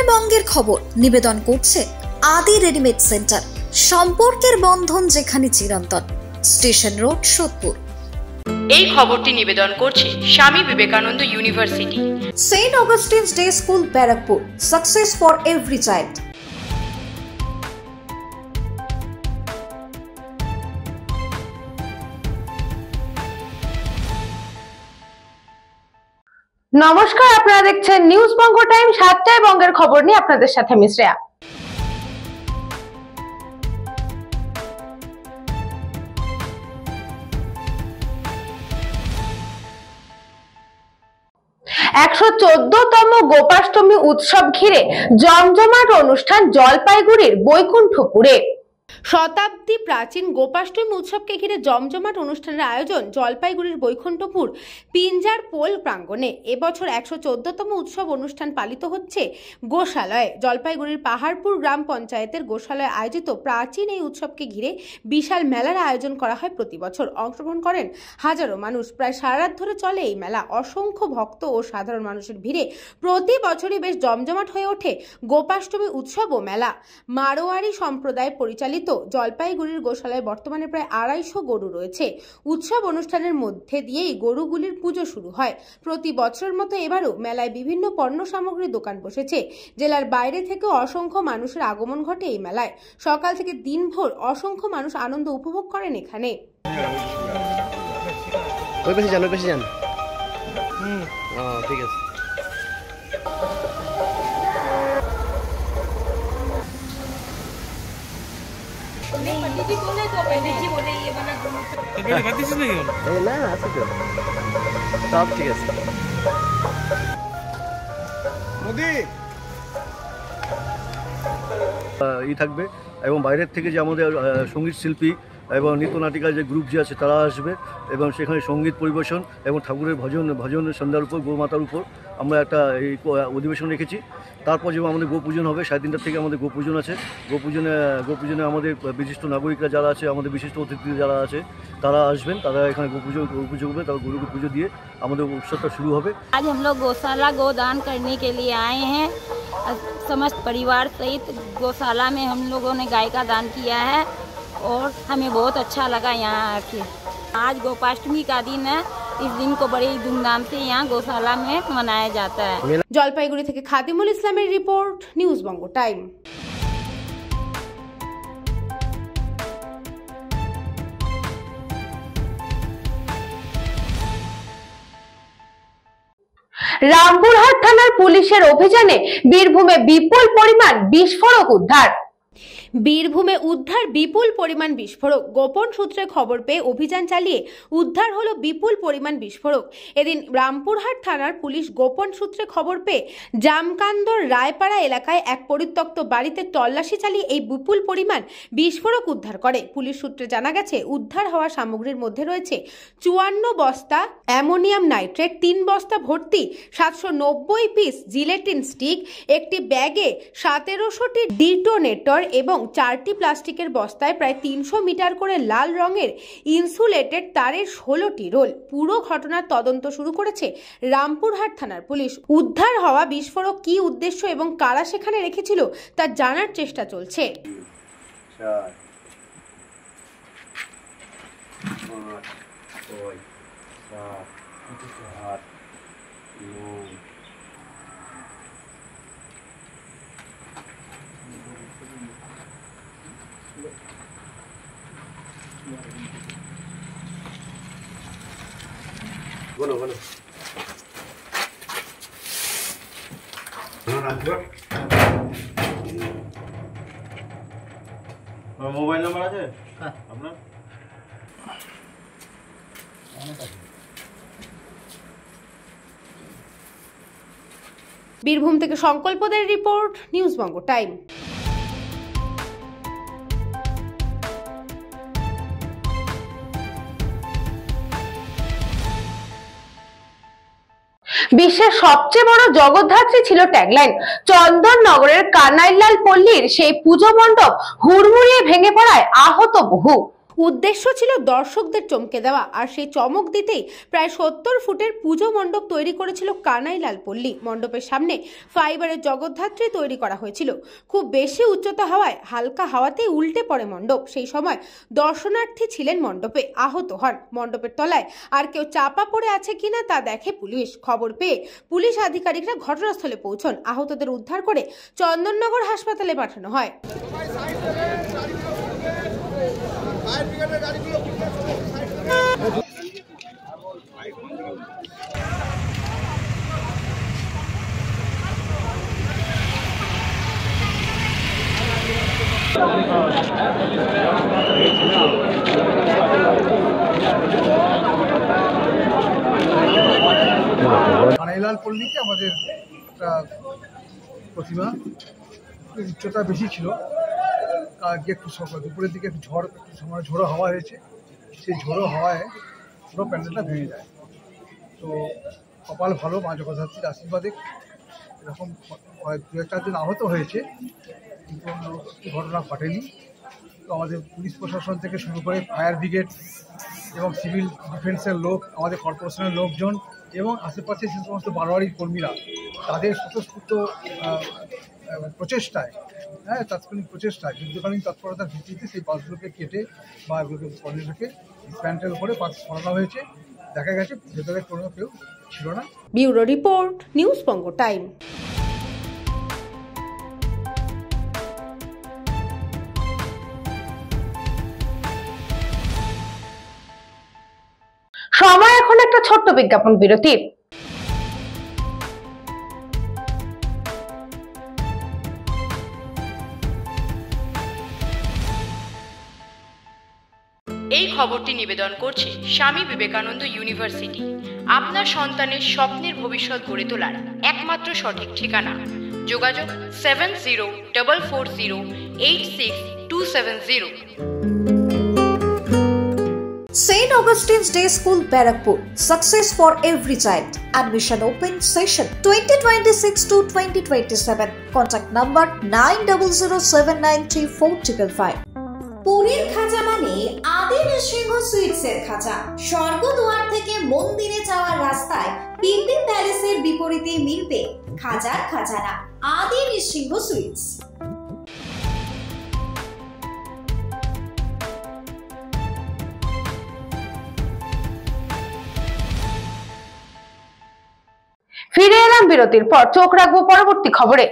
বঙ্গের খবর নিবেদন করছে আদি রেডিমেড সেন্টার, সম্পর্কের বন্ধন যেখানে চিরন্তন, স্টেশন রোড, সোদপুর। এই খবরটি নিবেদন করছে Swami Vivekananda university, saint Augustine's day school, Barrackpore. Success for every child. নমস্কার, আপনারা দেখছেন নিউজ বঙ্গ টাইম। 7টায় বঙ্গের খবর নিয়ে আপনাদের সাথে আমি শ্রেয়া। গোপাষ্টমী উৎসব ঘিরে জমজমাট অনুষ্ঠান জলপাইগুড়ির বৈকুণ্ঠপুরে। শতাব্দী প্রাচীন গোপাষ্টমী উৎসবকে ঘিরে জমজমাট অনুষ্ঠানের আয়োজন জলপাইগুড়ির বৈকুণ্ঠপুর পিঞ্জার পোল প্রাঙ্গণে। এবছর 114তম উৎসব অনুষ্ঠান পালিত হচ্ছে গোশালয়ে। জলপাইগুড়ির পাহাড়পুর গ্রাম পঞ্চায়েতের গোশালয়ে আয়োজিত প্রাচীন এই উৎসবকে ঘিরে বিশাল মেলার আয়োজন করা হয় প্রতি বছর। অংশগ্রহণ করেন হাজারো মানুষ। প্রায় সারা রাত ধরে চলে এই মেলা। অসংখ্য ভক্ত ও সাধারণ মানুষের ভিড়ে প্রতি বছরই বেশ জমজমাট হয়ে ওঠে গোপাষ্টমী উৎসব ও মেলা। মারোয়ারি সম্প্রদায় পরিচালিত জলপাইগুড়ির গোশালায় বর্তমানে প্রায় 250 গরু রয়েছে। উৎসব অনুষ্ঠানের মধ্যে দিয়েই গরুগুলির পুজো শুরু হয়। প্রতি বছরের মতো এবারও মেলায় বিভিন্ন পণ্য সামগ্রীর দোকান বসেছে। জেলার বাইরে থেকেও অসংখ্য মানুষের আগমন ঘটে এই মেলায়। সকাল থেকে দিনভর অসংখ্য মানুষ আনন্দ উপভোগ করেন এখানে। ঠিক আছে। সব ঠিক আছে। থাকবে এবং বাইরের থেকে যে আমাদের সঙ্গীত শিল্পী এবং নৃত্যনাটিকার যে গ্রুপ যে আছে তারা আসবে এবং সেখানে সঙ্গীত পরিবেশন এবং ঠাকুরের ভজন সন্ধ্যার উপর গোমাতার উপর আমরা একটা এই অধিবেশন রেখেছি। তারপর যেমন আমাদের গোপূজন হবে, 3:30 থেকে আমাদের গোপূজন আছে। গোপূজনে আমাদের বিশিষ্ট নাগরিকরা যারা আছে, আমাদের বিশিষ্ট অতিথি যারা আছে তারা আসবেন, তারা এখানে গোপুজো করবে, তারা গরুকে পুজো দিয়ে আমাদের উৎসবটা শুরু হবে। आज हम लोग गौशाला गोदान करने के लिए आए हैं। समस्त परिवार सहित गौशाला में हम लोगों ने गाय का दान किया है और हमें बहुत अच्छा लगा यहाँ आके। आज गोपाष्टमी का दिन है। इस दिन को बड़ी धूमधाम से यहाँ गौशाला में मनाया जाता है। জলপাইগুড়ি থেকে খাদিমুল ইসলামের রিপোর্ট, নিউজ বঙ্গ টাইম। রামপুরহাট থানার পুলিশের অভিযানে বীরভূমে বিপুল পরিমাণ বিস্ফোরক উদ্ধার। বীরভূমে উদ্ধার বিপুল পরিমাণ বিস্ফোরক। গোপন সূত্রে খবর পেয়ে অভিযান চালিয়ে উদ্ধার হলো বিপুল পরিমাণ বিস্ফোরক। এদিন রামপুরহাট থানার পুলিশ গোপন সূত্রে খবর পেয়ে জামকান্দর রায়পাড়া এলাকায় এক পরিত্যক্ত বাড়িতে তল্লাশি চালিয়ে এই বিপুল পরিমাণ বিস্ফোরক উদ্ধার করে। পুলিশ সূত্রে জানা গেছে, উদ্ধার হওয়া সামগ্রীর মধ্যে রয়েছে 54 বস্তা অ্যামোনিয়াম নাইট্রেট, 3 বস্তা ভর্তি 790 পিস জিলেটিন স্টিক, একটি ব্যাগে 1700টি ডিটোনেটর এবং 4টি প্লাস্টিকের বস্তায় প্রায় 300 মিটার করে লাল রঙের ইনসুলেটেড তারের 16টি রোল। পুরো ঘটনার তদন্ত শুরু করেছে রামপুরহাট থানার পুলিশ। উদ্ধার হওয়া বিস্ফোরক কী উদ্দেশ্য এবং কারা সেখানে রেখেছিল তা জানার চেষ্টা চলছে। बोलो मोबाइल नंबर আছে আপনার? বীরভূম থেকে সংকল্পদের রিপোর্ট, নিউজ বঙ্গ টাইম। বিশ্বের সবচেয়ে বড় জগদ্ধাত্রী ছিল ট্যাগলাইন। চন্দননগরের কানাইলাল পল্লীর সেই পুজো মণ্ডপ হুড়মুড়িয়ে ভেঙে পড়ায় আহত বহু। উদ্দেশ্য ছিল দর্শকদের চমকে দেওয়া, আর সেই চমক দিতেই প্রায় 70 ফুটের পুজো মণ্ডপ তৈরি করেছিল কানাইলাল পল্লী। মণ্ডপের সামনে ফাইবারের জগদ্ধাত্রী তৈরি করা হয়েছিল। খুব বেশি উচ্চতা হওয়ায় হালকা হাওয়াতেই উল্টে পড়ে মণ্ডপ। সেই সময় দর্শনার্থী ছিলেন মণ্ডপে, আহত হন। মণ্ডপের তলায় আর কেউ চাপা পড়ে আছে কিনা তা দেখে পুলিশ। খবর পেয়ে পুলিশ আধিকারিকরা ঘটনাস্থলে পৌঁছন। আহতদের উদ্ধার করে চন্দননগর হাসপাতালে পাঠানো হয়। কানাইলাল পল্লীতে আমাদের একটা প্রতিমা, উচ্চতা বেশি ছিল, একটু দুপুরের দিকে একটু ঝোড়ো হাওয়া হয়েছে। সেই ঝোড়ো হাওয়ায় পুরো প্যান্ডেলটা ভেঙে যায়। তো কপাল ভালো, মা জগদ্ধাত্রীর আশীর্বাদে এরকম 2-4 জন আহত হয়েছে, কিন্তু ঘটনা ঘটেনি। তো আমাদের পুলিশ প্রশাসন থেকে শুরু করে ফায়ার ব্রিগেড এবং সিভিল ডিফেন্সের লোক, আমাদের কর্পোরেশনের লোকজন এবং আশেপাশে যে সমস্ত বারোয়ারির কর্মীরা, তাদের স্বতঃস্ফূর্ত প্রচেষ্টায়, তাৎক্ষণিক প্রচেষ্টায়, যুদ্ধকালীন তৎপরতার ভিত্তিতে সেই বাসগুলোকে কেটে বা এগুলোকে পণ্যটাকে ডিসপ্যান্টেল করে বাস সরানো হয়েছে। দেখা গেছে ভেতরে কোনো কেউ ছিল না। ব্যুরো রিপোর্ট, নিউজ বঙ্গ টাইম। সময় এখন একটা ছোট্ট বিজ্ঞাপন বিরতির। এই খবরটি নিবেদন করছে স্বামী বিবেকানন্দ ইউনিভার্সিটি। আপনার সন্তানের স্বপ্নের ভবিষ্যৎ গড়ে তোলার একমাত্র সঠিক ঠিকানা। যোগাযোগ 7044086270। St. Augustine's Day School, Barakpur. Success for every child. Admission open session 2026 to 2027. Contact number 9007934555. পুরীর খাজা মানে আদি নৃসিংহ সুইটসের খাজা। স্বর্গদুয়ার থেকে মন্দিরে যাওয়ার রাস্তায় পিপি প্যালেসের বিপরীতে মিলবে খাজার খাজানা, আদি নৃসিংহ সুইটস। ফিরে এলাম বিরতির পর। চোখ রাখবো পরবর্তী খবরে।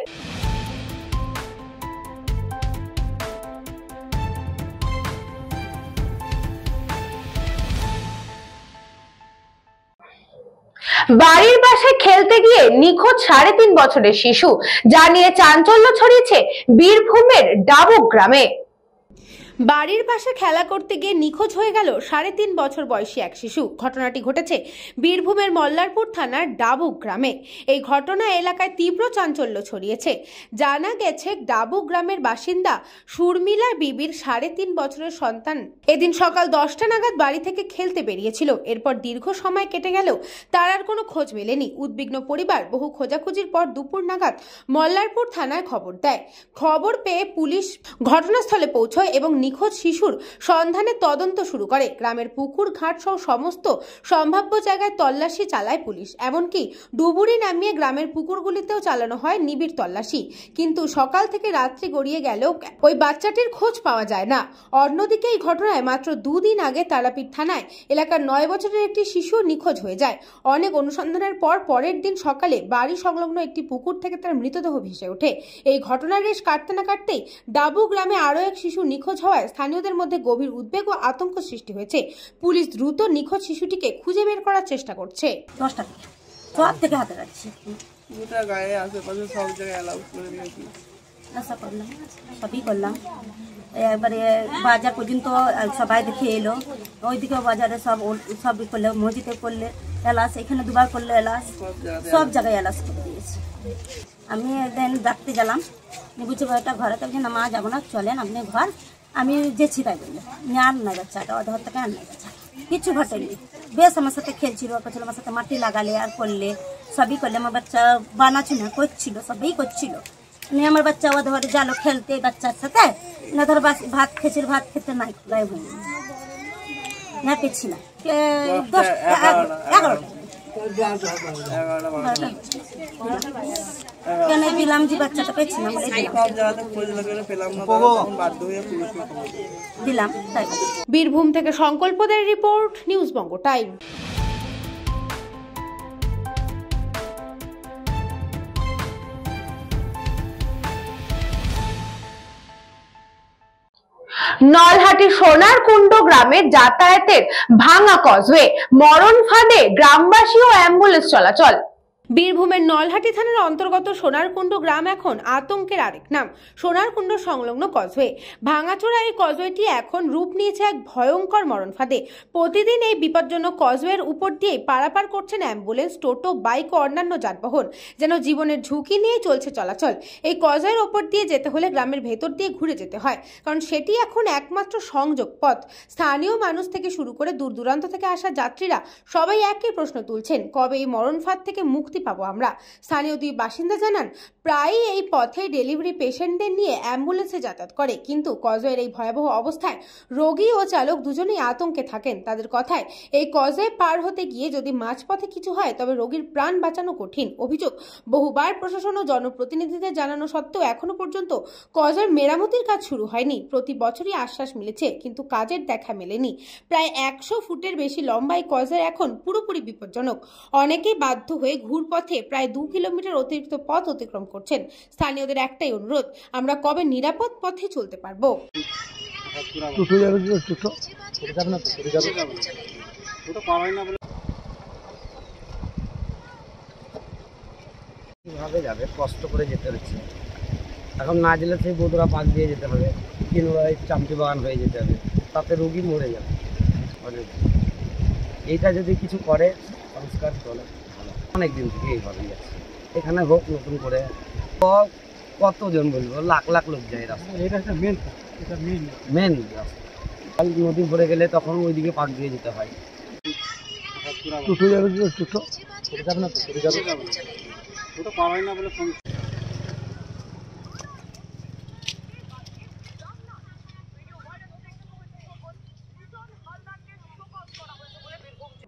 বাড়ির পাশে খেলতে গিয়ে নিখোঁজ 3.5 বছরের শিশু, যা নিয়ে চাঞ্চল্য ছড়িয়েছে বীরভূমের ডাবুক গ্রামে। বাড়ির পাশে খেলা করতে গিয়ে নিখোঁজ হয়ে গেল 3.5 বছর বয়সী এক শিশু। ঘটনাটি ঘটেছে বীরভূমের মল্লারপুর থানার ডাবুক গ্রামে। এই ঘটনা এলাকায় তীব্র চাঞ্চল্য ছড়িয়েছে। জানা গেছে ডাবুক গ্রামের বাসিন্দা সুরমিলা বিবির 3.5 বছরের সন্তান এদিন সকাল 10টা নাগাদ বাড়ি থেকে খেলতে বেরিয়েছিল। এরপর দীর্ঘ সময় কেটে গেলেও তার আর কোনো খোঁজ মেলেনি। উদ্বিগ্ন পরিবার বহু খোঁজাখুঁজির পর দুপুর নাগাদ মল্লারপুর থানায় খবর দেয়। খবর পেয়ে পুলিশ ঘটনাস্থলে পৌঁছয় এবং নিখোঁজ শিশুর সন্ধানে তদন্ত শুরু করে। গ্রামের পুকুর ঘাট সহ সমস্ত সম্ভাব্য জায়গায় তল্লাশি চালায় পুলিশ। এমনকি ডুবুরি নামিয়ে গ্রামের পুকুরগুলিতেও চালানো হয় নিবিড় তল্লাশি। কিন্তু সকাল থেকে রাত্রি গড়িয়ে গেলেও ওই বাচ্চাটির খোঁজ পাওয়া যায় না। অন্যদিকে এই ঘটনায় মাত্র 2 দিন আগে তারাপীঠ থানায় এলাকার 9 বছরের একটি শিশু নিখোঁজ হয়ে যায়। অনেক অনুসন্ধানের পর পরের দিন সকালে বাড়ি সংলগ্ন একটি পুকুর থেকে তার মৃতদেহ ভেসে ওঠে। এই ঘটনার রেশ কাটতে না কাটতেই ডাবু গ্রামে আরও এক শিশু নিখোঁজ হওয়ায় স্থানীয়দের মধ্যে গভীর উদ্বেগ ও আতঙ্ক সৃষ্টি হয়েছে। পুলিশ দ্রুত নিখোঁজ শিশুটিকে খুঁজে বের করার চেষ্টা করছে। 10টা সব থেকে হাতে রাখছি, গোটা গায়ে আশেপাশে সব জায়গায় অ্যালাউ করে দিয়েছি। আশা করলাম, সবই করলাম। একবারে বাজার পর্যন্ত সবাই দেখে এলো, ওইদিকে বাজারে সব করলে, মসজিদে করলে এলাস, এখানে দুবার করলে এলাস, সব জায়গায় এলাস করে দিয়েছে। আমি একদিন ডাকতে গেলাম, বুঝতে একটা ঘরে তো না, মা যাবো না, চলেন আপনি ঘর। আমি যেছি তাই বললে আর নাই, বাচ্চাটা অধর থেকে আর নাই, বাচ্চা কিছু ঘটেনি। বেশ আমার সাথে খেলছিল, আমার সাথে মাটি লাগালে আর করলে, সবই করলে। আমার বাচ্চা বানাচুনা করছিল, সবই করছিল। আমার বাচ্চা ধরে গেল খেলতে বাচ্চার সাথে, না ধর ভাত খেয়েছিল, ভাত খেতে নাই গায়ে হয়ে না পেয়েছি না 11টা কেন দিলাম যে বাচ্চাটা পেয়েছি না দিলাম তাই। বীরভূম থেকে সংকল্পদের রিপোর্ট, নিউজ বঙ্গ টাইম। নলহাটি সোনারকুণ্ড গ্রামে যাতায়াতের ভাঙা কজওয়ে, মরণ ফাঁদে গ্রামবাসী ও অ্যাম্বুলেন্স চলাচল। বীরভূমের নলহাটি থানার অন্তর্গত সোনারকুণ্ড গ্রাম এখন আতঙ্কের আরেক নাম। সোনারকুণ্ড সংলগ্ন কজওয়ে, ভাঙাচোরা এই কজওয়েটি এখন রূপ নিয়েছে এক ভয়ঙ্কর মরণ ফাঁদে। প্রতিদিন এই বিপজ্জনক কজওয়ের উপর দিয়ে পারাপার করছেন অ্যাম্বুলেন্স, টোটো, বাইক ও অন্যান্য যানবাহন, যেন জীবনের ঝুঁকি নিয়ে চলছে চলাচল। এই কজওয়ের ওপর দিয়ে যেতে হলে গ্রামের ভেতর দিয়ে ঘুরে যেতে হয়, কারণ সেটি এখন একমাত্র সংযোগ পথ। স্থানীয় মানুষ থেকে শুরু করে দূর দূরান্ত থেকে আসা যাত্রীরা সবাই একই প্রশ্ন তুলছেন, কবে এই মরণ ফাঁদ থেকে মুক্তি পাবো আমরা। স্থানীয় দুই বাসিন্দা জানান, প্রায়ই এই পথে ডেলিভারি পেশেন্টদের নিয়ে অ্যাম্বুলেন্সে যাতায়াত করে, কিন্তু কজওয়ের এই ভয়াবহ অবস্থায় রোগী ও চালক দুজনেই আতঙ্কে থাকেন। তাদের কথায়, এই কজওয়ে পার হতে গিয়ে যদি মাঝপথে কিছু হয় তবে রোগীর প্রাণ বাঁচানো কঠিন। অভিযোগ, বহুবার প্রশাসন ও জনপ্রতিনিধিদের জানানো সত্ত্বেও এখনো পর্যন্ত কজওয়ের মেরামতির কাজ শুরু হয়নি। প্রতি বছরই আশ্বাস মিলেছে, কিন্তু কাজের দেখা মেলেনি। প্রায় 100 ফুটের বেশি লম্বা এই কজওয়ে এখন পুরোপুরি বিপজ্জনক। অনেকেই বাধ্য হয়ে ঘুরপথে প্রায় 2 কিলোমিটার অতিরিক্ত পথ অতিক্রম করছেন। স্থানীয়দের একটাই অনুরোধ, আমরা কবে নিরাপদ পথে চলতে পারবো। কিভাবে যাবে, কষ্ট করে যেতে হচ্ছে। এখন না গেলে সেই বদরা পাক দিয়ে যেতে হবে, কিংবা চামটি বাগান হয়ে যেতে হবে, তাতে রোগী মরে যাবে। এইটা যদি কিছু করে সংস্কার চলে ভালো। অনেক দিন থেকে এইভাবে যাচ্ছে, এখানে হোক নতুন করে। কতজন বলবো, লাখ লাখ লোক যায় রাস্তা। এটা একটা মেন রাস্তা। নদী ভরে গেলে তখন ওইদিকে পাক দিয়ে যেতে হয়।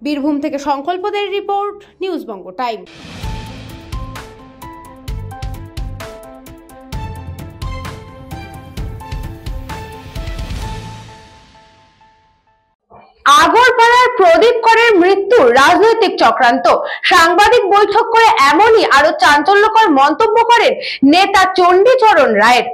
বীরভূম থেকে সংকল্পদের রিপোর্ট, নিউজ বঙ্গ টাইম। আগরপাড়ার প্রদীপ করের মৃত্যু রাজনৈতিক চক্রান্ত, সাংবাদিক বৈঠক করে এমনই আরো চাঞ্চল্যকর মন্তব্য করেন নেতা চণ্ডীচরণ রায়ের।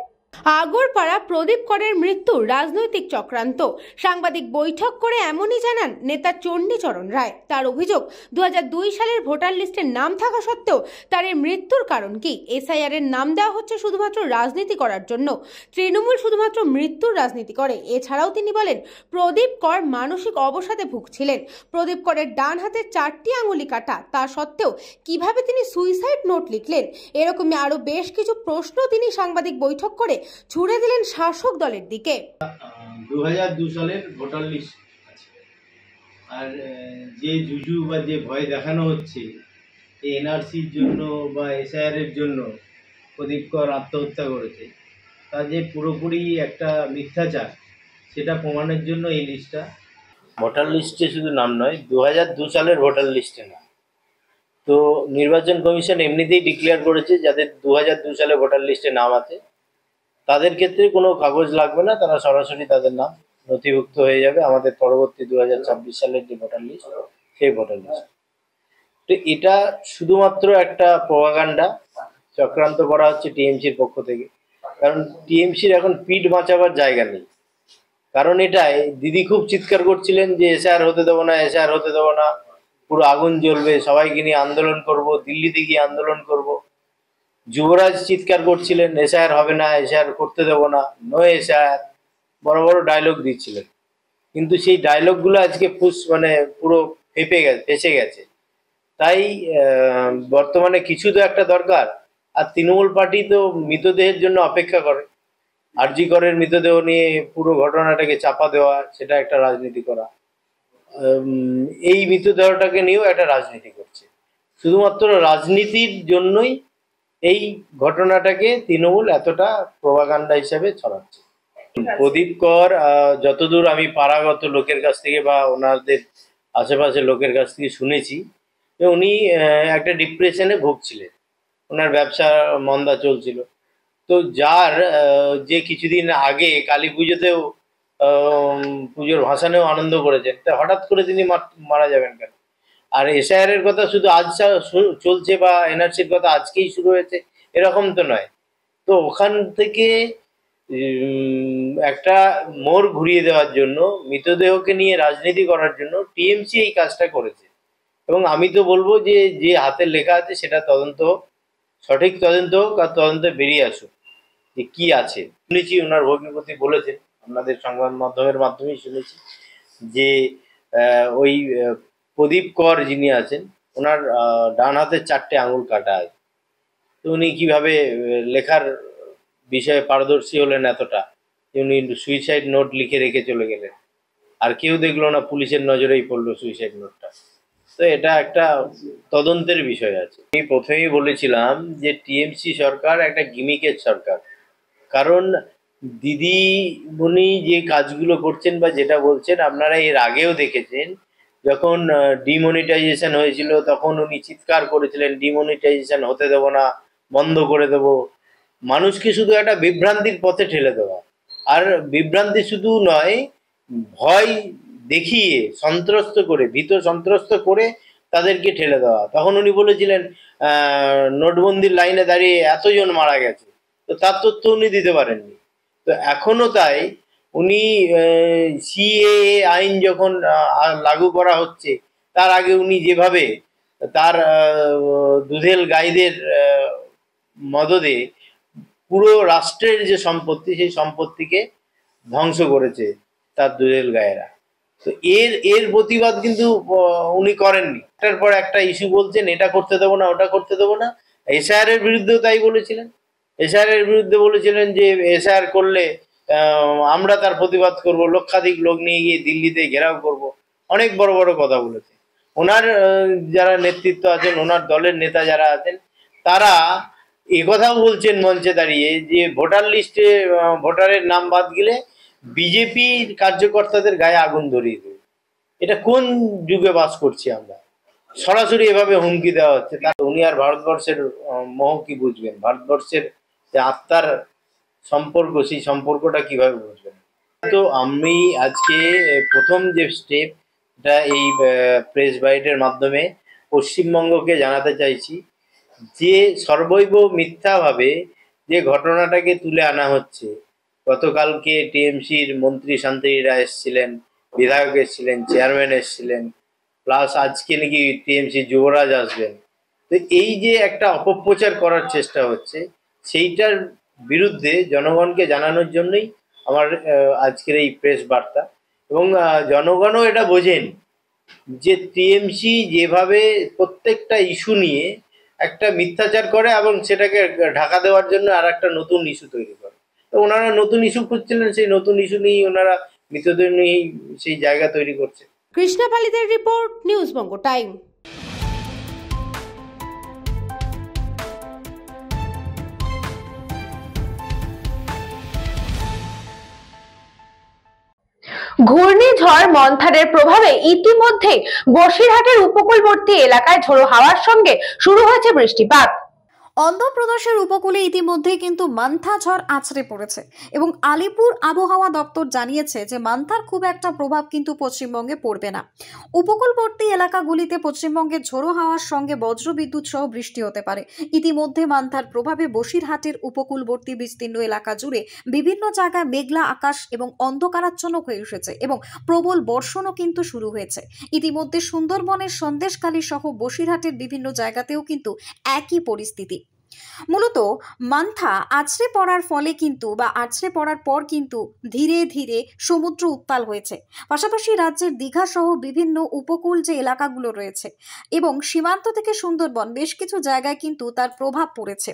আগরপাড়া প্রদীপ করের মৃত্যু রাজনৈতিক চক্রান্ত, সাংবাদিক বৈঠক করে এমনই জানান নেতা চণ্ডীচরণ রায়। তার অভিযোগ, 2002 সালের ভোটার লিস্টের নাম থাকা সত্ত্বেও তার এই মৃত্যুর কারণ কি? এসআইআর এর নাম দেওয়া হচ্ছে শুধুমাত্র রাজনীতি করার জন্য। তৃণমূল শুধুমাত্র মৃত্যুর রাজনীতি করে। এছাড়াও তিনি বলেন, প্রদীপ কর মানসিক অবসাদে ভুগছিলেন। প্রদীপ করের ডান হাতের 4টি আঙুলি কাটা, তা সত্ত্বেও কিভাবে তিনি সুইসাইড নোট লিখলেন? এরকমই আরো বেশ কিছু প্রশ্ন তিনি সাংবাদিক বৈঠক করে ছুড়ে দিলেন শাসক দলের দিকে। 2002 সালের ভোটার লিস্ট আছে, আর যে জুজু বা যে ভয় দেখানো হচ্ছে এনআরসির জন্য বা এসআইআর এর জন্য প্রদীপ কর আত্মহত্যা করেছে, তা যে পুরোপুরি একটা মিথ্যাচার, সেটা প্রমাণের জন্য এই লিস্টটা। ভোটার লিস্টে শুধু নাম নয়, 2002 সালের ভোটার লিস্টে না। তো নির্বাচন কমিশন এমনিতেই ডিক্লেয়ার করেছে যাদের 2002 সালে ভোটার লিস্টে নাম আছে তাদের ক্ষেত্রে কোনো কাগজ লাগবে না, তারা সরাসরি তাদের নাম নথিভুক্ত হয়ে যাবে আমাদের পরবর্তী 2026 সালের যে ভোটার লিস্ট, সেই ভোটার লিস্ট। তো এটা শুধুমাত্র একটা প্রপাগান্ডা চক্রান্ত করা হচ্ছে টিএমসির পক্ষ থেকে, কারণ টিএমসির এখন পিঠ বাঁচাবার জায়গা নেই। কারণ এটাই দিদি খুব চিৎকার করছিলেন যে এসআইআর হতে দেবো না, এসআইআর হতে দেবো না, পুরো আগুন জ্বলবে, সবাইকে নিয়ে আন্দোলন করব, দিল্লিতে গিয়ে আন্দোলন করব। যুবরাজ চিৎকার করছিলেন এসআইআর হবে না, এসআইআর করতে দেবো না, নো এসআইআর, বড় বড় ডায়লগ দিচ্ছিলেন। কিন্তু সেই ডায়লগগুলো আজকে পুরো ফেসে গেছে। তাই বর্তমানে কিছু তো একটা দরকার। আর তৃণমূল পার্টি তো মৃতদেহের জন্য অপেক্ষা করে। আরজি করের মৃতদেহ নিয়ে পুরো ঘটনাটাকে চাপা দেওয়া, সেটা একটা রাজনীতি করা। এই মৃতদেহটাকে নিয়েও একটা রাজনীতি করছে। শুধুমাত্র রাজনীতির জন্যই এই ঘটনাটাকে তৃণমূল এতটা প্রপাগান্ডা হিসাবে ছড়াচ্ছে। প্রদীপ কর যতদূর আমি পাড়াগত লোকের কাছ থেকে বা ওনাদের আশেপাশের লোকের কাছ থেকে শুনেছি যে উনি একটা ডিপ্রেশনে ভুগছিলেন, ওনার ব্যবসা মন্দা চলছিল। তো যার যে কিছুদিন আগে কালী পুজোতেও পুজোর ভাসানেও আনন্দ করেছেন, তা হঠাৎ করে তিনি মারা যাবেন কেন? আর এসআইআরের কথা শুধু আজ চলছে বা এনআরসির কথা আজকেই শুরু হয়েছে এরকম তো নয়। তো ওখান থেকে একটা মোড় ঘুরিয়ে দেওয়ার জন্য, মৃতদেহকে নিয়ে রাজনীতি করার জন্য টিএমসি এই কাজটা করেছে। এবং আমি তো বলবো যে যে হাতে লেখা আছে সেটা তদন্ত, সঠিক তদন্ত হোক আর তদন্তে বেরিয়ে আসুক যে কি আছে। শুনেছি ওনার ভগ্নিপতি বলেছেন, আপনাদের সংবাদ মাধ্যমের মাধ্যমেই শুনেছি যে ওই প্রদীপ কর যিনি আছেন ওনার ডান হাতের 4টে আঙুল কাটা আছে। তো উনি কীভাবে লেখার বিষয়ে পারদর্শী হলেন এতটা যে উনি সুইসাইড নোট লিখে রেখে চলে গেলেন, আর কেউ দেখলো না, পুলিশের নজরেই পড়লো সুইসাইড নোটটা। তো এটা একটা তদন্তের বিষয় আছে। আমি প্রথমেই বলেছিলাম যে টিএমসি সরকার একটা গিমিকের সরকার, কারণ দিদিমণি যে কাজগুলো করছেন বা যেটা বলছেন আপনারা এর আগেও দেখেছেন, যখন ডিমনিটাইজেশন হয়েছিল তখন উনি চিৎকার করেছিলেন ডিমনিটাইজেশন হতে দেবো না, বন্ধ করে দেবো। মানুষকে শুধু একটা বিভ্রান্তির পথে ঠেলে দেওয়া, আর বিভ্রান্তি শুধু নয়, ভয় দেখিয়ে সন্ত্রস্ত করে, ভীত সন্ত্রস্ত করে তাদেরকে ঠেলে দেওয়া। তখন উনি বলেছিলেন নোটবন্দির লাইনে দাঁড়িয়ে এতজন মারা গেছে, তো তার তথ্য উনি দিতে পারেননি। তো এখনও তাই উনি সিএএ আইন যখন লাগু করা হচ্ছে তার আগে উনি যেভাবে তার দুধেল গাইদের মদদে পুরো রাষ্ট্রের যে সম্পত্তি সেই সম্পত্তিকে ধ্বংস করেছে তার দুধেল গায়েরা, তো এর প্রতিবাদ কিন্তু উনি করেননি। একটার পর একটা ইস্যু বলছেন এটা করতে দেবো না, ওটা করতে দেবো না। এসআইআরের বিরুদ্ধেও তাই বলেছিলেন। এসআইআরের বিরুদ্ধে বলেছিলেন যে এসআইআর করলে আমরা তার প্রতিবাদ করব, লক্ষাধিক লোক নিয়ে গিয়ে দিল্লিতে ঘেরাও করব, অনেক বড় বড় কথা বলেছে। ওনার যারা নেতৃত্ব আছেন, ওনার দলের নেতা যারা আছেন, তারা একথাও বলছেন মঞ্চে দাঁড়িয়ে যে ভোটার লিস্টে ভোটারের নাম বাদ গেলে বিজেপির কার্যকর্তাদের গায়ে আগুন ধরিয়ে দেবে। এটা কোন যুগে বাস করছি আমরা? সরাসরি এভাবে হুমকি দেওয়া হচ্ছে। তা উনি আর ভারতবর্ষের মোহ কি বুঝবেন? ভারতবর্ষের যে আত্মার সম্পর্ক, সেই সম্পর্কটা কিভাবে বুঝবেন? তো আমি আজকে প্রথম যে স্টেপ, এটা এই প্রেস বাইটের মাধ্যমে পশ্চিমবঙ্গকে জানাতে চাইছি যে সর্বৈব মিথ্যাভাবে যে ঘটনাটাকে তুলে আনা হচ্ছে। গতকালকে টিএমসির মন্ত্রী শান্তিরা এসেছিলেন, বিধায়ক এসেছিলেন, চেয়ারম্যান এসেছিলেন, প্লাস আজকে নাকি টিএমসি যুবরাজ আসবেন। তো এই যে একটা অপপ্রচার করার চেষ্টা হচ্ছে, সেইটার বিরুদ্ধে জনগণকে জানানোর জন্যই আমার আজকের এই প্রেস বার্তা। এবং জনগণও এটা বোঝেন যে টিএমসি যেভাবে প্রত্যেকটা ইস্যু নিয়ে একটা মিথ্যাচার করে এবং সেটাকে ঢাকা দেওয়ার জন্য আর একটা নতুন ইস্যু তৈরি করে। তো ওনারা নতুন ইস্যু খুঁজছিলেন, সেই নতুন ইস্যু নিয়েই ওনারা মৃতদেহ নিয়েই সেই জায়গা তৈরি করছে। কৃষ্ণা পালিতের রিপোর্ট, নিউজ বঙ্গ টাইম। ঘূর্ণিঝড় মন্থারের প্রভাবে ইতিমধ্যে বসিরহাটের উপকূলবর্তী এলাকায় ঝোড়ো হাওয়ার সঙ্গে শুরু হয়েছে বৃষ্টিপাত। অন্ধ্রপ্রদেশের উপকূলে ইতিমধ্যে কিন্তু মান্থা ঝড় আছড়ে পড়েছে এবং আলিপুর আবহাওয়া দপ্তর জানিয়েছে যে মান্থার খুব একটা প্রভাব কিন্তু পশ্চিমবঙ্গে পড়বে না। উপকূলবর্তী এলাকাগুলিতে পশ্চিমবঙ্গের ঝোড়ো হাওয়ার সঙ্গে বজ্রবিদ্যুৎ সহ বৃষ্টি হতে পারে। ইতিমধ্যে মান্থার প্রভাবে বসিরহাটের উপকূলবর্তী বিস্তীর্ণ এলাকা জুড়ে বিভিন্ন জায়গায় মেঘলা আকাশ এবং অন্ধকারাচ্ছন্ন হয়ে এসেছে এবং প্রবল বর্ষণও কিন্তু শুরু হয়েছে। ইতিমধ্যে সুন্দরবনের সন্দেশখালী সহ বসিরহাটের বিভিন্ন জায়গাতেও কিন্তু একই পরিস্থিতি। মূলত মান্থা আছড়ে পড়ার ফলে কিন্তু বা আছড়ে পড়ার পর কিন্তু ধীরে ধীরে সমুদ্র উত্তাল হয়েছে। পাশাপাশি রাজ্যের দীঘা সহ বিভিন্ন উপকূল যে এলাকাগুলো রয়েছে এবং সীমান্ত থেকে সুন্দরবন বেশ কিছু জায়গায় কিন্তু তার প্রভাব পড়েছে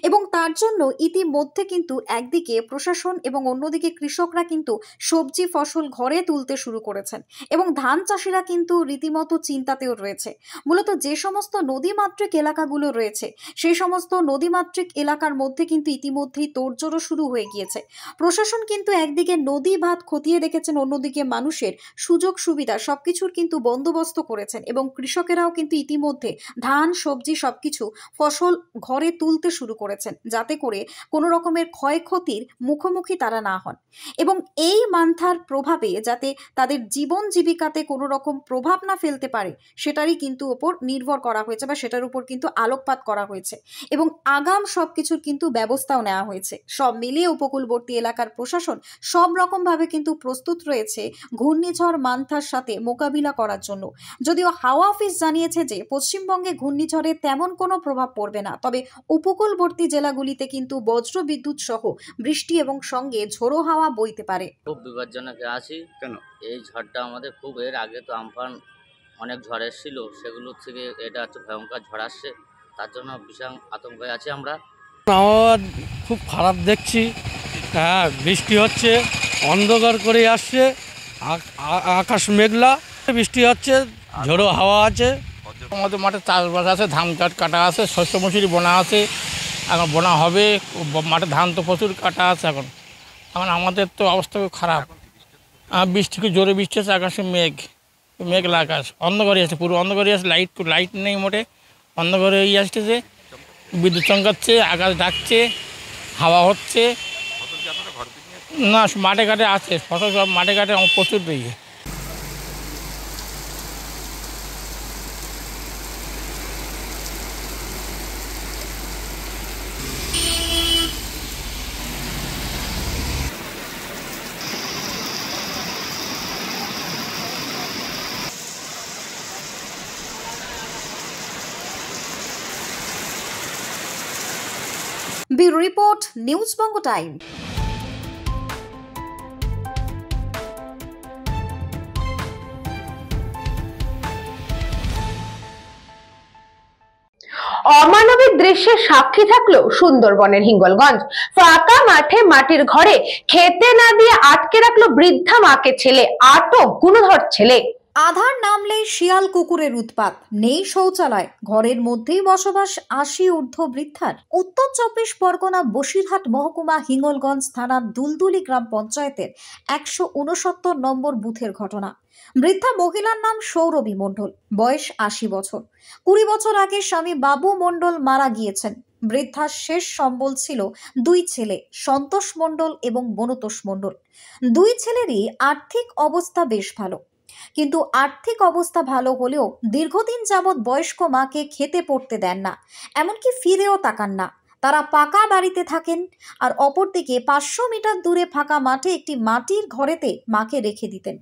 এবং তার জন্য ইতিমধ্যে কিন্তু একদিকে প্রশাসন এবং অন্যদিকে কৃষকরা কিন্তু সবজি ফসল ঘরে তুলতে শুরু করেছেন এবং ধান চাষিরা কিন্তু রীতিমতো চিন্তাতেও রয়েছে। মূলত যে সমস্ত নদীমাতৃক এলাকাগুলো রয়েছে সেই সমস্ত নদীমাতৃক এলাকার মধ্যে কিন্তু ইতিমধ্যেই তোড়জোড়ও শুরু হয়ে গিয়েছে। প্রশাসন কিন্তু একদিকে নদী বাঁধ খতিয়ে দেখেছেন, অন্যদিকে মানুষের সুযোগ সুবিধা সবকিছুর কিন্তু বন্দোবস্ত করেছেন এবং কৃষকেরাও কিন্তু ইতিমধ্যে ধান সবজি সবকিছু ফসল ঘরে তুলতে শুরু করেছেন, যাতে করে কোনো রকমের ক্ষয়ক্ষতির মুখোমুখি তারা না হন এবং এই মান্থার প্রভাবে যাতে তাদের জীবন জীবিকাতে কোনো রকম প্রভাব না ফেলতে পারে সেটারই কিন্তু ওপর নির্ভর করা হয়েছে বা সেটার উপর কিন্তু আলোকপাত করা হয়েছে এবং আগাম সবকিছুর কিন্তু ব্যবস্থাও নেওয়া হয়েছে। সব মিলিয়ে উপকূলবর্তী এলাকার প্রশাসন সব রকম ভাবে কিন্তু প্রস্তুত রয়েছে ঘূর্ণিঝড় মান্থার সাথে মোকাবিলা করার জন্য। যদিও হাওয়া অফিস জানিয়েছে যে পশ্চিমবঙ্গে ঘূর্ণিঝড়ে তেমন কোনো প্রভাব পড়বে না, তবে উপকূলবর্তী জেলাগুলিতে কিন্তু বজ্র বিদ্যুৎ সহ বৃষ্টি এবং সঙ্গে ঝোড়ো হাওয়া বইতে পারে। খুব বিপজ্জনক আছি। কেন? এই ঝড়টা আমাদের খুব, এর আগে তো আমফান অনেক ঝড় এসেছিল, সেগুলোর থেকে এটা হচ্ছে ভয়ঙ্কর ঝড় আসছে, তার জন্য ভীষণ আতঙ্কে আছি আমরা। আবহাওয়া খুব খারাপ দেখছি, হ্যাঁ বৃষ্টি হচ্ছে, অন্ধকার করে আসছে, আকাশ মেঘলা, বৃষ্টি হচ্ছে, ঝোড়ো হাওয়া আছে। আমাদের মাঠে চাষবাস আছে, ধান চাষ কাটা আছে, শস্য মসুরি বোনা আছে, এখন বোনা হবে, মাঠে ধান তো প্রচুর কাটা আছে। এখন আমাদের তো অবস্থা খুব খারাপ, বৃষ্টি খুব জোরে বৃষ্টি হচ্ছে, আকাশে মেঘলা আকাশ, অন্ধকারে আছে, পুরো অন্ধকারে আছে, লাইট নেই মোটে, অন্ধকারে আসতেছে, বিদ্যুৎ চমকাচ্ছে, আকাশ ডাকছে, হাওয়া হচ্ছে। না মাঠে ঘাটে আছে ফসল, সব মাঠে ঘাটে আমার প্রচুর পেয়ে। ব্যুরো রিপোর্ট, নিউজ বঙ্গ টাইম। অমানবিক দৃশ্যের সাক্ষী থাকলো সুন্দরবনের হিঙ্গলগঞ্জ। ফাঁকা মাঠে মাটির ঘরে খেতে না দিয়ে আটকে রাখলো বৃদ্ধা মাকে ছেলে, আটক গুণধর ছেলে। আধার নামলেই শিয়াল কুকুরের উৎপাত, নেই শৌচালয়, ঘরের মধ্যেই বসবাস 80 ঊর্ধ্ব বৃদ্ধার। উত্তর 24 পরগনা বসিরহাট মহকুমা হিঙ্গলগঞ্জ থানার দুলদুলি গ্রাম পঞ্চায়েতের 169 নম্বর বুথের ঘটনা। বৃদ্ধা মহিলার নাম সৌরভী মণ্ডল, বয়স 80 বছর। 20 বছর আগে স্বামী বাবু মণ্ডল মারা গিয়েছেন। বৃদ্ধার শেষ সম্বল ছিল 2 ছেলে, সন্তোষ মণ্ডল এবং বনতোষ মণ্ডল। 2 ছেলেরই আর্থিক অবস্থা বেশ ভালো, কিন্তু আর্থিক অবস্থা ভালো হলেও দীর্ঘদিন যাবৎ বয়স্ক মাকে খেতে পড়তে দেন না, এমনকি ফিরেও তাকান না। তারা পাকা বাড়িতে থাকেন আর অপরদিকে 500 মিটার দূরে ফাঁকা মাঠে একটি মাটির ঘরেতে মাকে রেখে দিতেন।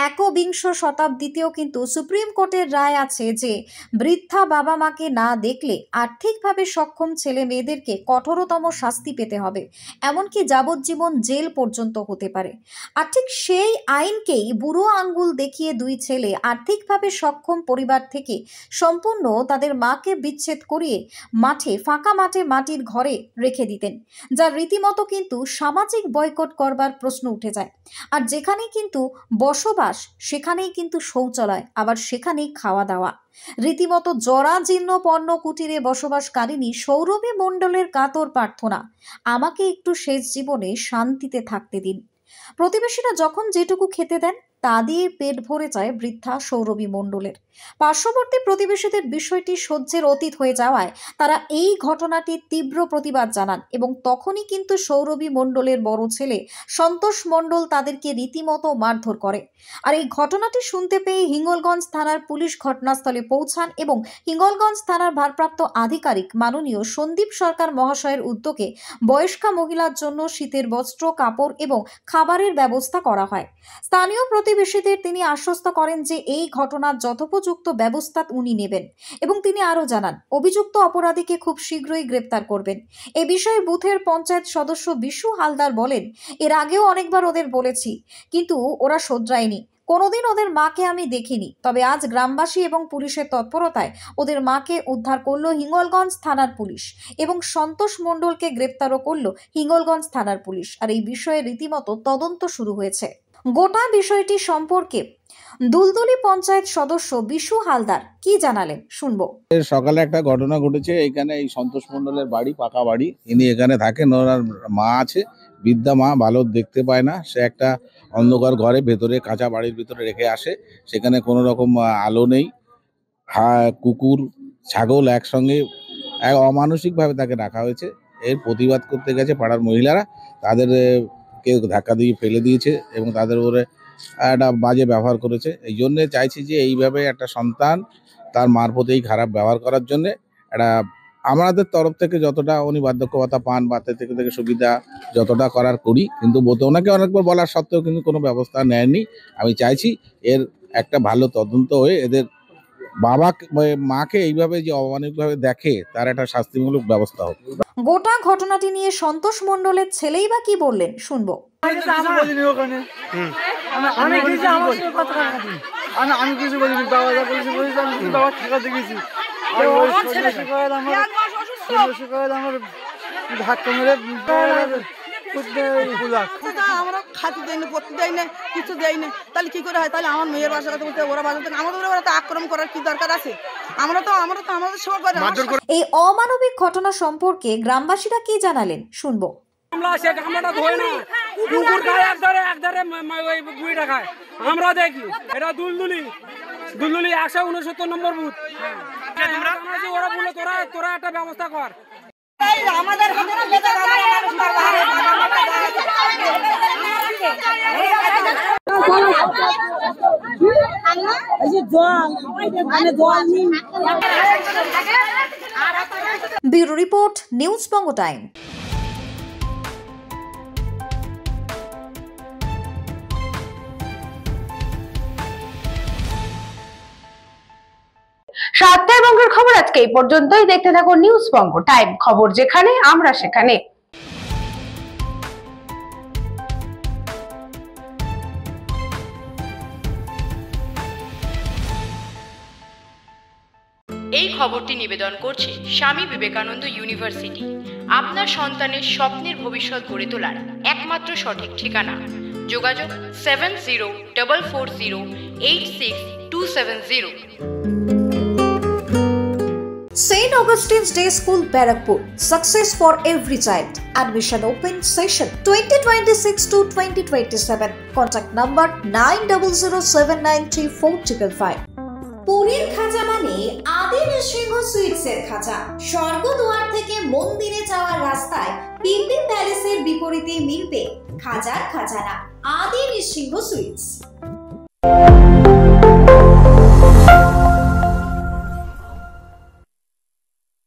21 শতাব্দীতেও কিন্তু সুপ্রিম কোর্টের রায় আছে যে বৃদ্ধা বাবা মাকে না দেখলে আর্থিকভাবে সক্ষম ছেলে মেয়েদেরকে কঠোরতম শাস্তি পেতে হবে, এমনকি যাবজ্জীবন জেল পর্যন্ত হতে পারে। আর ঠিক সেই আইনকেই বুড়ো আঙ্গুল দেখিয়ে 2 ছেলে আর্থিকভাবে সক্ষম পরিবার থেকে সম্পূর্ণ তাদের মাকে বিচ্ছেদ করিয়ে ফাঁকা মাঠে মাটির ঘরে রেখে দিতেন, যা রীতিমতো কিন্তু সামাজিক বয়কট করবার প্রশ্ন উঠে যায়। আর যেখানে কিন্তু বসবাস সেখানেই কিন্তু শৌচালয়, আবার সেখানেই খাওয়া দাওয়া। রীতিমতো জরাজীর্ণ পণ্য কুটিরে বসবাসকারিনী সৌরভী মণ্ডলের কাতর প্রার্থনা, আমাকে একটু শেষ জীবনে শান্তিতে থাকতে দিন। প্রতিবেশীরা যখন যেটুকু খেতে দেন তা দিয়ে পেট ভরে যায় বৃদ্ধা সৌরভী মণ্ডলের। পার্শ্ববর্তী প্রতিবেশীদের বিষয়টি সহ্যের অতীত হয়ে যাওয়ায় তারা এই ঘটনাটির তীব্র প্রতিবাদ জানান এবং তখনই কিন্তু সৌরভী মণ্ডলের বড় ছেলে সন্তোষ মণ্ডল তাদেরকে রীতিমতো মারধর করে। আর এই ঘটনাটি শুনতে পেয়ে হিঙ্গলগঞ্জ থানার পুলিশ ঘটনাস্থলে পৌঁছান এবং হিঙ্গলগঞ্জ থানার ভারপ্রাপ্ত আধিকারিক মাননীয় সন্দীপ সরকার মহাশয়ের উদ্যোগে বয়স্কা মহিলার জন্য শীতের বস্ত্র, কাপড় এবং খাবারের ব্যবস্থা করা হয়। স্থানীয় প্রতিবেশীদের তিনি আশ্বস্ত করেন যে এই ঘটনার যথোপযুক্ত ব্যবস্থা উনি নেবেন এবং তিনি আরও জানান অভিযুক্ত অপরাধীকে খুব শীঘ্রই গ্রেপ্তার করবেন। এ বিষয়ে বুথের পঞ্চায়েত সদস্য বিশু হালদার বলেন, এর আগেও অনেকবার ওদের বলেছি, কিন্তু ওরা শোধরায়নি। কোনোদিন ওদের মাকে আমি দেখিনি, তবে আজ গ্রামবাসী এবং পুলিশের তৎপরতায় ওদের মাকে উদ্ধার করলো হিঙ্গলগঞ্জ থানার পুলিশ এবং সন্তোষ মণ্ডলকে গ্রেপ্তারও করলো হিঙ্গলগঞ্জ থানার পুলিশ। আর এই বিষয়ে রীতিমতো তদন্ত শুরু হয়েছে। গোটা বিষয়টি সম্পর্কে দুলদুলি পঞ্চায়েত সদস্য বিশু হালদার কি জানালেন শুনবো। সকালে একটা ঘটনা ঘটেছে, এখানে এই সন্তোষ মণ্ডলের বাড়ি, পাকা বাড়ি, ইনি এখানে থাকেন। ওনার মা আছে, বৃদ্ধা মা, ভালো দেখতে পায় না। সে একটা অন্ধকার ঘরে ভেতরে, কাঁচা বাড়ির ভিতরে রেখে আসে। সেখানে কোনো রকম আলো নেই, কুকুর ছাগল একসঙ্গে অমানসিকভাবে তাকে রাখা হয়েছে। এর প্রতিবাদ করতে গেছে পাড়ার মহিলারা, তাদের কেউ ধাক্কা দিয়ে ফেলে দিয়েছে এবং তাদের উপরে একটা বাজে ব্যবহার করেছে। এই জন্যে চাইছি যে এইভাবে একটা সন্তান তার মার প্রতি খারাপ ব্যবহার করার জন্যে একটা আমাদের তরফ থেকে যতটা উনি বার্ধক্য ভাতা পান বা থেকে সুবিধা যতটা করার করি, কিন্তু ওনাকে অনেকবার বলার সত্ত্বেও কিন্তু কোনো ব্যবস্থা নেয়নি। আমি চাইছি এর একটা ভালো তদন্ত হয়ে এদের বাবা মাকে এইভাবে যে অমানবিকভাবে দেখে তার একটা শাস্তিমূলক ব্যবস্থা হোক। গোটা ঘটনাটি নিয়ে সন্তোষ মণ্ডলের ছেলেই বা কি বললেন শুনবো। আমি কিছু বলিনি, বাবা যা বলেছি বলেছি, আমি শুধু বাবা ঠেকাতে গেছি। আমার ধাক্কা মেরে আমরা খাতে দেয়নি, পড়তে দেয়নি, কিছু দেয়নি, তাহলে কি করে হয়? তাহলে আমার মেয়ের বাসার কথা বলতে ওরা বাজার থেকে আমাদের ওরা তো আক্রমণ করার কি দরকার আছে? আমরা তো আমাদের সেবা করে। এই অমানবিক ঘটনা সম্পর্কে গ্রামবাসীরা কি জানালেন শুনবো। আমরা সে গামলাটা ধোয় না, কুকুর গায়ে একধারে ওই বুড়িটা খায়। আমরা দেখি এটা দুলদুলি 169 নম্বর বুথ। ওরা বললো তোরা একটা ব্যবস্থা কর। আমাদের ব্যুরো রিপোর্ট, নিউজ বঙ্গ টাইম। সাতটায় বঙ্গের খবর আজকে এই পর্যন্তই। দেখতে থাকুন নিউজ বঙ্গ টাইম, খবর যেখানে আমরা সেখানে। এই খবরটি নিবেদন করছে স্বামী বিবেকানন্দ ইউনিভার্সিটি। আপনার সন্তানের স্বপ্নের ভবিষ্যৎ গড়ে তোলার একমাত্র সঠিক ঠিকানা। যোগাযোগ 7044086270। St. Augustine's Day School, Barakpur. Success for every child. Admission open session 2026 to 2027. Contact number 9007934555. পুরীর খাঁচা মানে আদি নৃসিংহ সুইটসের খাঁচা। স্বর্গদুয়ার থেকে মন্দিরে যাওয়ার রাস্তায় পিপি প্যালেসের বিপরীতে মিলবে খাজার খাজানা আদি নৃসিংহ সুইটস।